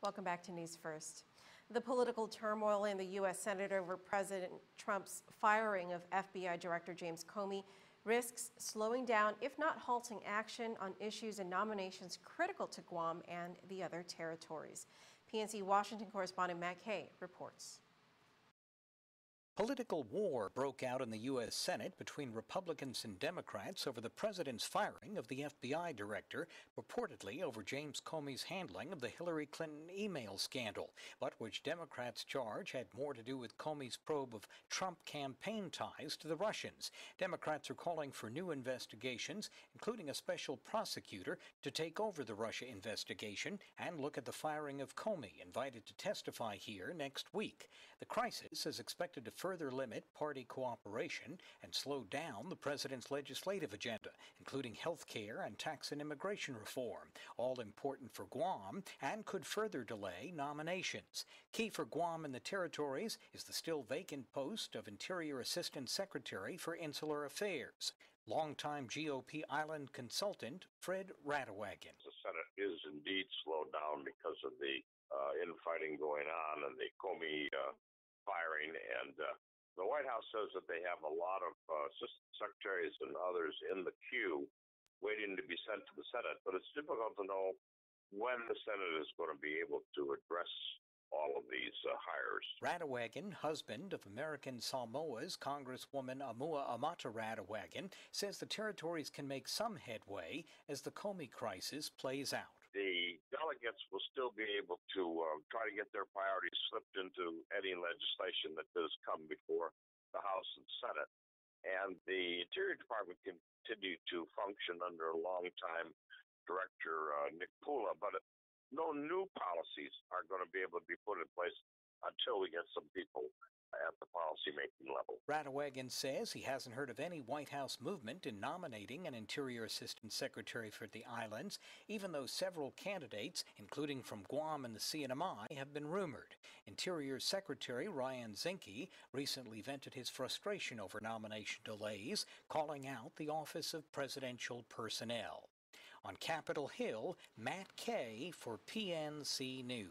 Welcome back to News First. The political turmoil in the U.S. Senate over President Trump's firing of FBI Director James Comey risks slowing down, if not halting, action on issues and nominations critical to Guam and the other territories. PNC Washington correspondent Matt Kay reports. Political war broke out in the U.S. Senate between Republicans and Democrats over the president's firing of the FBI director, purportedly over James Comey's handling of the Hillary Clinton email scandal, but which Democrats charge had more to do with Comey's probe of Trump campaign ties to the Russians. Democrats are calling for new investigations, including a special prosecutor to take over the Russia investigation and look at the firing of Comey, invited to testify here next week. The crisis is expected to further limit party cooperation and slow down the president's legislative agenda, including health care and tax and immigration reform, all important for Guam and could further delay nominations. Key for Guam and the territories is the still vacant post of Interior Assistant Secretary for Insular Affairs. Longtime GOP island consultant Fred Radawagan. The Senate is indeed slowed down because of the infighting going on and the Comey firing, and the White House says that they have a lot of assistant secretaries and others in the queue waiting to be sent to the Senate, but it's difficult to know when the Senate is going to be able to address all of these hires. Radawagan, husband of American Samoa's Congresswoman Amua Amata Radawagan, says the territories can make some headway as the Comey crisis plays out. The delegates will still be able to try to get their priorities slipped into any legislation that does come before the House and Senate. And the Interior Department can continue to function under a longtime director, Nick Pula, but no new policies are going to be able to be put in place until we get some people at the policy-making level. Radawagan says he hasn't heard of any White House movement in nominating an Interior Assistant Secretary for the islands, even though several candidates, including from Guam and the CNMI, have been rumored. Interior Secretary Ryan Zinke recently vented his frustration over nomination delays, calling out the Office of Presidential Personnel. On Capitol Hill, Matt Kay for PNC News.